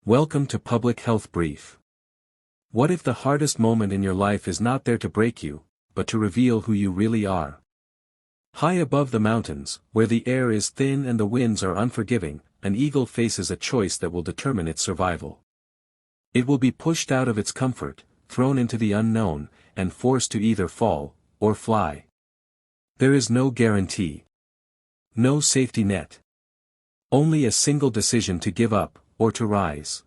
Welcome to Public Health Brief. What if the hardest moment in your life is not there to break you, but to reveal who you really are? High above the mountains, where the air is thin and the winds are unforgiving, an eagle faces a choice that will determine its survival. It will be pushed out of its comfort, thrown into the unknown, and forced to either fall or fly. There is no guarantee. No safety net. Only a single decision to give up, or to rise.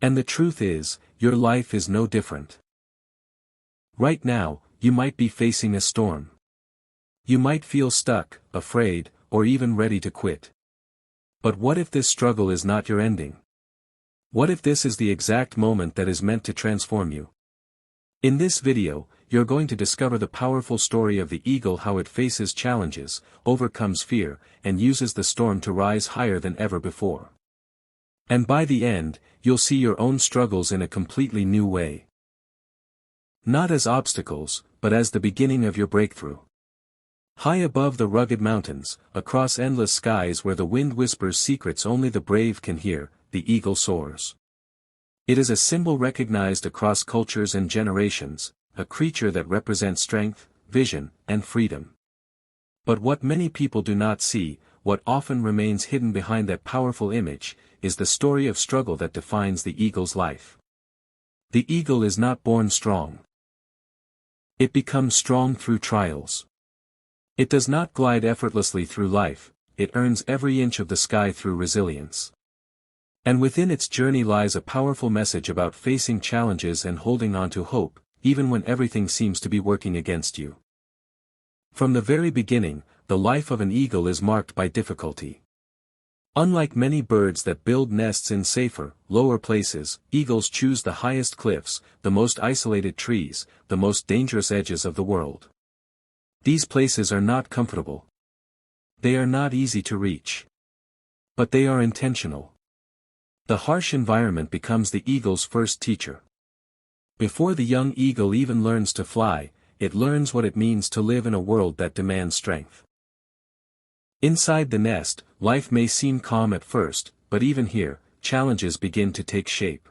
And the truth is, your life is no different. Right now, you might be facing a storm. You might feel stuck, afraid, or even ready to quit. But what if this struggle is not your ending? What if this is the exact moment that is meant to transform you? In this video, you're going to discover the powerful story of the eagle, how it faces challenges, overcomes fear, and uses the storm to rise higher than ever before. And by the end, you'll see your own struggles in a completely new way. Not as obstacles, but as the beginning of your breakthrough. High above the rugged mountains, across endless skies where the wind whispers secrets only the brave can hear, the eagle soars. It is a symbol recognized across cultures and generations, a creature that represents strength, vision, and freedom. But what many people do not see, what often remains hidden behind that powerful image, is the story of struggle that defines the eagle's life. The eagle is not born strong. It becomes strong through trials. It does not glide effortlessly through life, it earns every inch of the sky through resilience. And within its journey lies a powerful message about facing challenges and holding on to hope, even when everything seems to be working against you. From the very beginning, the life of an eagle is marked by difficulty. Unlike many birds that build nests in safer, lower places, eagles choose the highest cliffs, the most isolated trees, the most dangerous edges of the world. These places are not comfortable. They are not easy to reach. But they are intentional. The harsh environment becomes the eagle's first teacher. Before the young eagle even learns to fly, it learns what it means to live in a world that demands strength. Inside the nest, life may seem calm at first, but even here, challenges begin to take shape.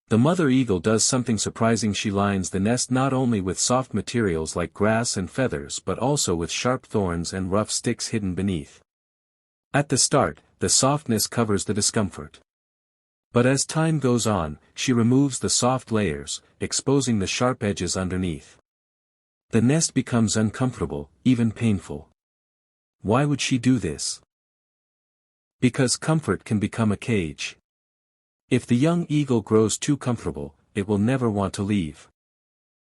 The mother eagle does something surprising. She lines the nest not only with soft materials like grass and feathers but also with sharp thorns and rough sticks hidden beneath. At the start, the softness covers the discomfort. But as time goes on, she removes the soft layers, exposing the sharp edges underneath. The nest becomes uncomfortable, even painful. Why would she do this? Because comfort can become a cage. If the young eagle grows too comfortable, it will never want to leave.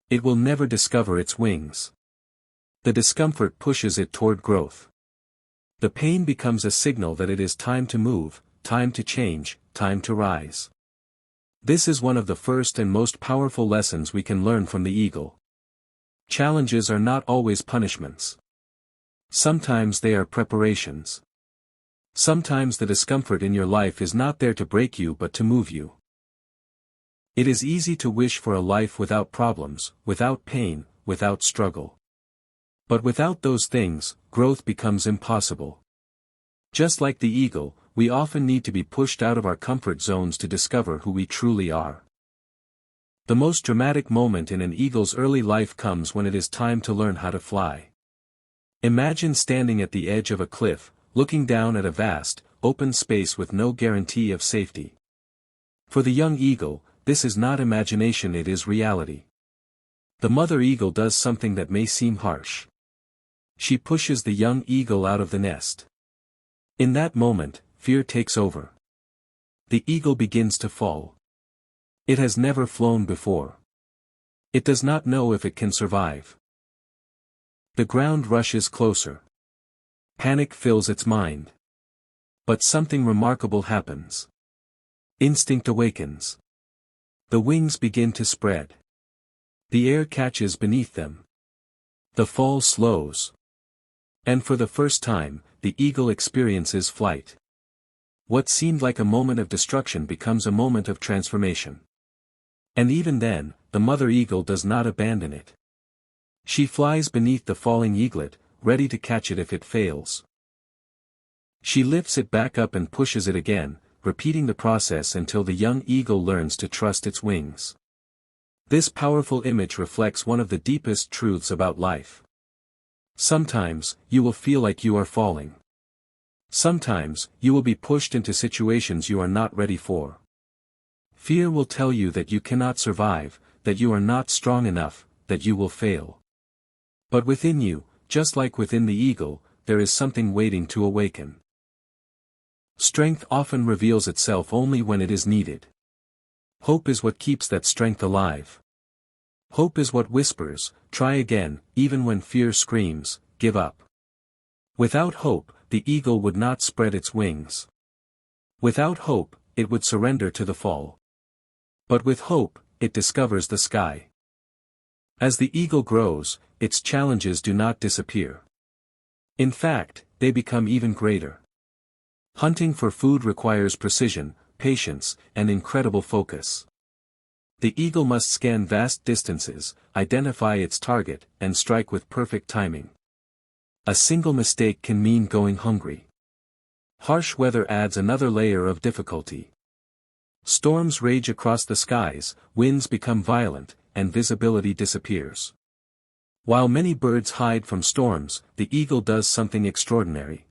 It will never discover its wings. The discomfort pushes it toward growth. The pain becomes a signal that it is time to move, time to change, time to rise. This is one of the first and most powerful lessons we can learn from the eagle. Challenges are not always punishments. Sometimes they are preparations. Sometimes the discomfort in your life is not there to break you but to move you. It is easy to wish for a life without problems, without pain, without struggle. But without those things, growth becomes impossible. Just like the eagle, we often need to be pushed out of our comfort zones to discover who we truly are. The most dramatic moment in an eagle's early life comes when it is time to learn how to fly. Imagine standing at the edge of a cliff, looking down at a vast, open space with no guarantee of safety. For the young eagle, this is not imagination, it is reality. The mother eagle does something that may seem harsh. She pushes the young eagle out of the nest. In that moment, fear takes over. The eagle begins to fall. It has never flown before. It does not know if it can survive. The ground rushes closer. Panic fills its mind. But something remarkable happens. Instinct awakens. The wings begin to spread. The air catches beneath them. The fall slows. And for the first time, the eagle experiences flight. What seemed like a moment of destruction becomes a moment of transformation. And even then, the mother eagle does not abandon it. She flies beneath the falling eaglet, ready to catch it if it fails. She lifts it back up and pushes it again, repeating the process until the young eagle learns to trust its wings. This powerful image reflects one of the deepest truths about life. Sometimes, you will feel like you are falling. Sometimes, you will be pushed into situations you are not ready for. Fear will tell you that you cannot survive, that you are not strong enough, that you will fail. But within you, just like within the eagle, there is something waiting to awaken. Strength often reveals itself only when it is needed. Hope is what keeps that strength alive. Hope is what whispers, try again, even when fear screams, give up. Without hope, the eagle would not spread its wings. Without hope, it would surrender to the fall. But with hope, it discovers the sky. As the eagle grows, its challenges do not disappear. In fact, they become even greater. Hunting for food requires precision, patience, and incredible focus. The eagle must scan vast distances, identify its target, and strike with perfect timing. A single mistake can mean going hungry. Harsh weather adds another layer of difficulty. Storms rage across the skies, winds become violent, and visibility disappears. While many birds hide from storms, the eagle does something extraordinary.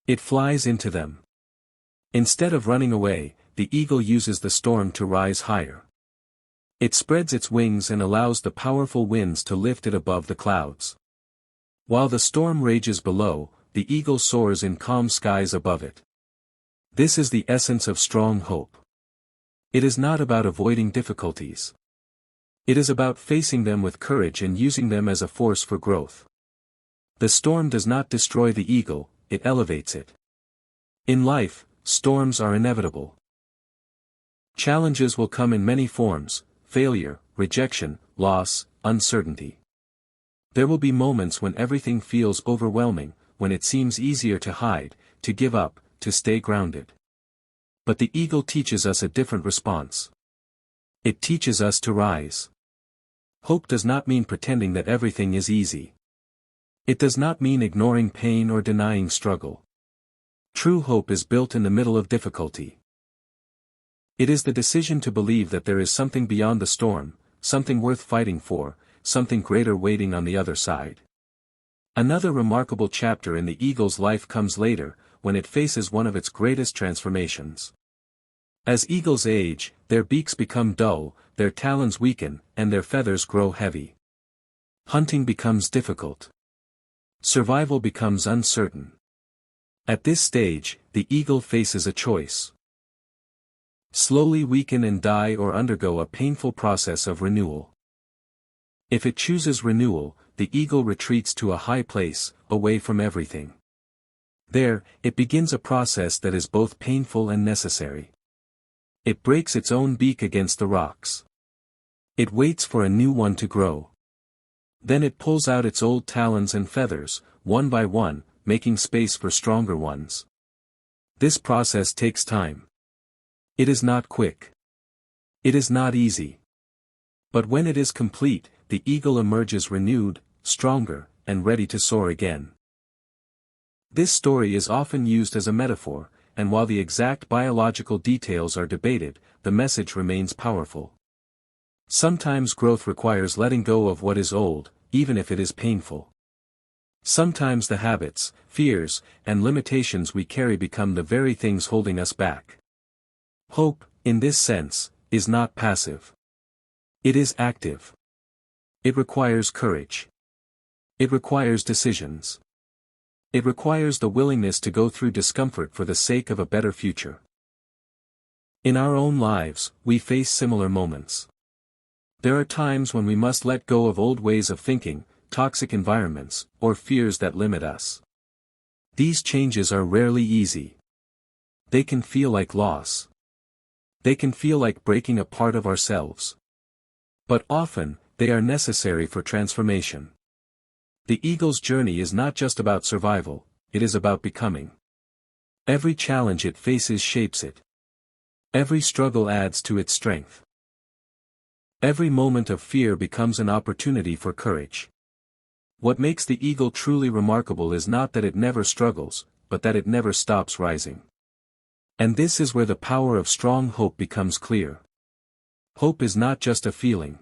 It flies into them. Instead of running away, the eagle uses the storm to rise higher. It spreads its wings and allows the powerful winds to lift it above the clouds. While the storm rages below, the eagle soars in calm skies above it. This is the essence of strong hope. It is not about avoiding difficulties. It is about facing them with courage and using them as a force for growth. The storm does not destroy the eagle, it elevates it. In life, storms are inevitable. Challenges will come in many forms: failure, rejection, loss, uncertainty. There will be moments when everything feels overwhelming, when it seems easier to hide, to give up, to stay grounded. But the eagle teaches us a different response. It teaches us to rise. Hope does not mean pretending that everything is easy. It does not mean ignoring pain or denying struggle. True hope is built in the middle of difficulty. It is the decision to believe that there is something beyond the storm, something worth fighting for, something greater waiting on the other side. Another remarkable chapter in the eagle's life comes later, when it faces one of its greatest transformations. As eagles age, their beaks become dull, their talons weaken, and their feathers grow heavy. Hunting becomes difficult. Survival becomes uncertain. At this stage, the eagle faces a choice. Slowly weaken and die or undergo a painful process of renewal. If it chooses renewal, the eagle retreats to a high place, away from everything. There, it begins a process that is both painful and necessary. It breaks its own beak against the rocks. It waits for a new one to grow. Then it pulls out its old talons and feathers, one by one, making space for stronger ones. This process takes time. It is not quick. It is not easy. But when it is complete, the eagle emerges renewed, stronger, and ready to soar again. This story is often used as a metaphor, and while the exact biological details are debated, the message remains powerful. Sometimes growth requires letting go of what is old, even if it is painful. Sometimes the habits, fears, and limitations we carry become the very things holding us back. Hope, in this sense, is not passive. It is active. It requires courage. It requires decisions. It requires the willingness to go through discomfort for the sake of a better future. In our own lives, we face similar moments. There are times when we must let go of old ways of thinking, toxic environments, or fears that limit us. These changes are rarely easy. They can feel like loss. They can feel like breaking a part of ourselves. But often, they are necessary for transformation. The eagle's journey is not just about survival, it is about becoming. Every challenge it faces shapes it. Every struggle adds to its strength. Every moment of fear becomes an opportunity for courage. What makes the eagle truly remarkable is not that it never struggles, but that it never stops rising. And this is where the power of strong hope becomes clear. Hope is not just a feeling.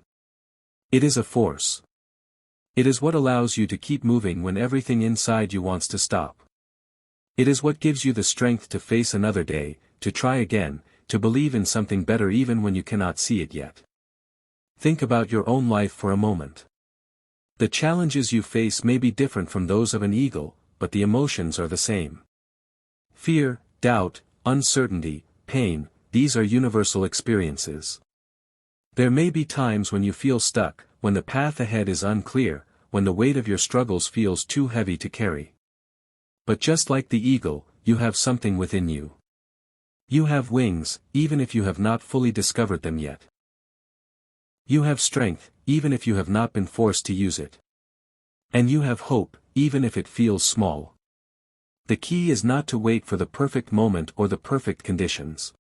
It is a force. It is what allows you to keep moving when everything inside you wants to stop. It is what gives you the strength to face another day, to try again, to believe in something better even when you cannot see it yet. Think about your own life for a moment. The challenges you face may be different from those of an eagle, but the emotions are the same. Fear, doubt, uncertainty, pain, these are universal experiences. There may be times when you feel stuck, when the path ahead is unclear, when the weight of your struggles feels too heavy to carry. But just like the eagle, you have something within you. You have wings, even if you have not fully discovered them yet. You have strength, even if you have not been forced to use it. And you have hope, even if it feels small. The key is not to wait for the perfect moment or the perfect conditions.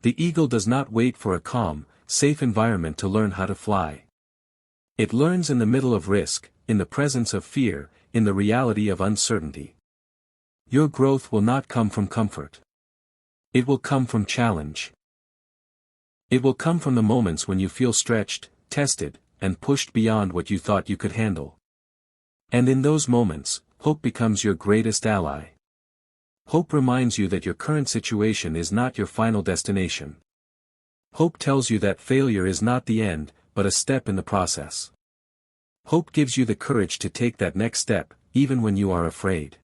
The eagle does not wait for a calm, safe environment to learn how to fly. It learns in the middle of risk, in the presence of fear, in the reality of uncertainty. Your growth will not come from comfort. It will come from challenge. It will come from the moments when you feel stretched, tested, and pushed beyond what you thought you could handle. And in those moments, hope becomes your greatest ally. Hope reminds you that your current situation is not your final destination. Hope tells you that failure is not the end, but a step in the process. Hope gives you the courage to take that next step, even when you are afraid.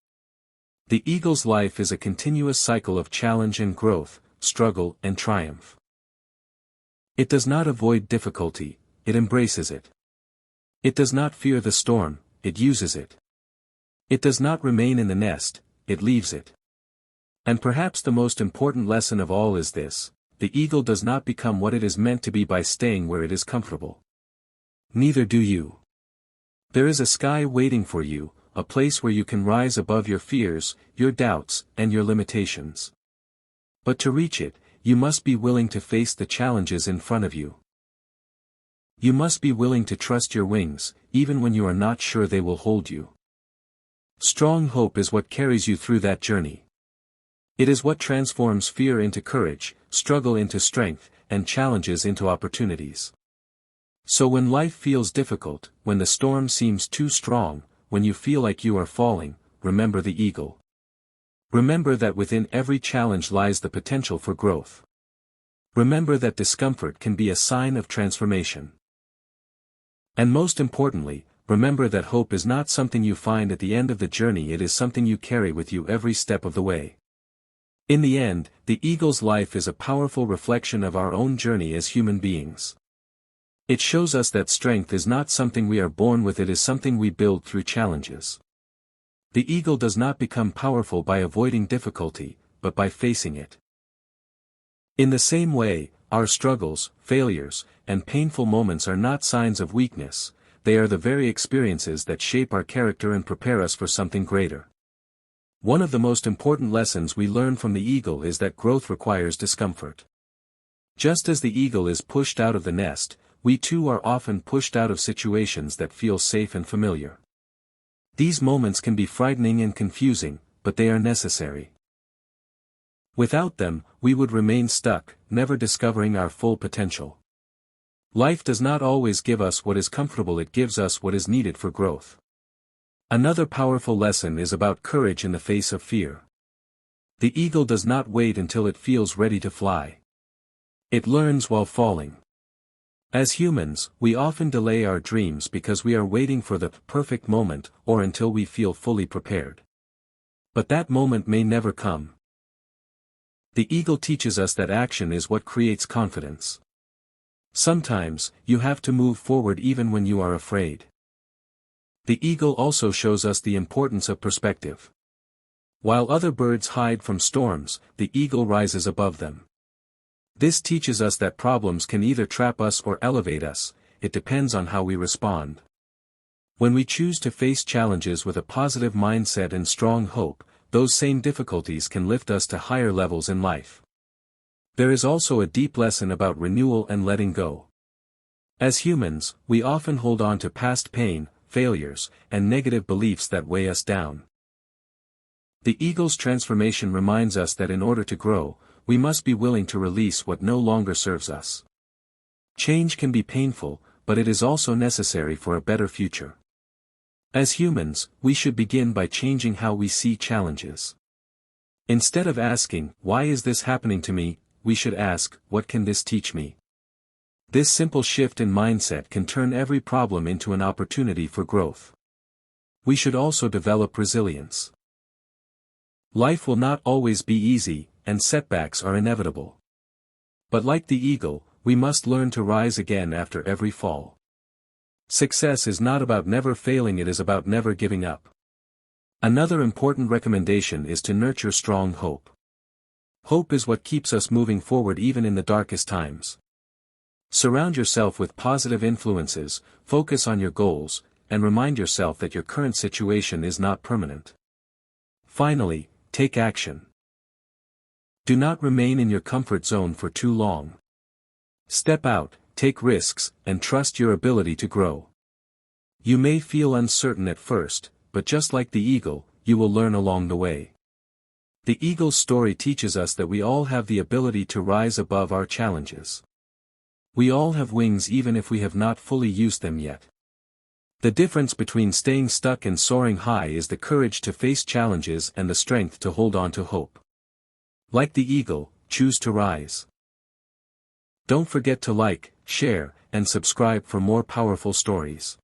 The eagle's life is a continuous cycle of challenge and growth, struggle and triumph. It does not avoid difficulty, it embraces it. It does not fear the storm, it uses it. It does not remain in the nest, it leaves it. And perhaps the most important lesson of all is this: the eagle does not become what it is meant to be by staying where it is comfortable. Neither do you. There is a sky waiting for you, a place where you can rise above your fears, your doubts, and your limitations. But to reach it, you must be willing to face the challenges in front of you. You must be willing to trust your wings, even when you are not sure they will hold you. Strong hope is what carries you through that journey. It is what transforms fear into courage, struggle into strength, and challenges into opportunities. So when life feels difficult, when the storm seems too strong, when you feel like you are falling, remember the eagle. Remember that within every challenge lies the potential for growth. Remember that discomfort can be a sign of transformation. And most importantly, remember that hope is not something you find at the end of the journey, it is something you carry with you every step of the way. In the end, the eagle's life is a powerful reflection of our own journey as human beings. It shows us that strength is not something we are born with, it is something we build through challenges. The eagle does not become powerful by avoiding difficulty, but by facing it. In the same way, our struggles, failures, and painful moments are not signs of weakness, they are the very experiences that shape our character and prepare us for something greater. One of the most important lessons we learn from the eagle is that growth requires discomfort. Just as the eagle is pushed out of the nest, we too are often pushed out of situations that feel safe and familiar. These moments can be frightening and confusing, but they are necessary. Without them, we would remain stuck, never discovering our full potential. Life does not always give us what is comfortable, it gives us what is needed for growth. Another powerful lesson is about courage in the face of fear. The eagle does not wait until it feels ready to fly. It learns while falling. As humans, we often delay our dreams because we are waiting for the perfect moment or until we feel fully prepared. But that moment may never come. The eagle teaches us that action is what creates confidence. Sometimes, you have to move forward even when you are afraid. The eagle also shows us the importance of perspective. While other birds hide from storms, the eagle rises above them. This teaches us that problems can either trap us or elevate us, it depends on how we respond. When we choose to face challenges with a positive mindset and strong hope, those same difficulties can lift us to higher levels in life. There is also a deep lesson about renewal and letting go. As humans, we often hold on to past pain, failures, and negative beliefs that weigh us down. The eagle's transformation reminds us that in order to grow, we must be willing to release what no longer serves us. Change can be painful, but it is also necessary for a better future. As humans, we should begin by changing how we see challenges. Instead of asking, "Why is this happening to me?" we should ask, "What can this teach me?" This simple shift in mindset can turn every problem into an opportunity for growth. We should also develop resilience. Life will not always be easy, and setbacks are inevitable. But like the eagle, we must learn to rise again after every fall. Success is not about never failing, it is about never giving up. Another important recommendation is to nurture strong hope. Hope is what keeps us moving forward even in the darkest times. Surround yourself with positive influences, focus on your goals, and remind yourself that your current situation is not permanent. Finally, take action. Do not remain in your comfort zone for too long. Step out, take risks, and trust your ability to grow. You may feel uncertain at first, but just like the eagle, you will learn along the way. The eagle's story teaches us that we all have the ability to rise above our challenges. We all have wings even if we have not fully used them yet. The difference between staying stuck and soaring high is the courage to face challenges and the strength to hold on to hope. Like the eagle, choose to rise. Don't forget to like, share, and subscribe for more powerful stories.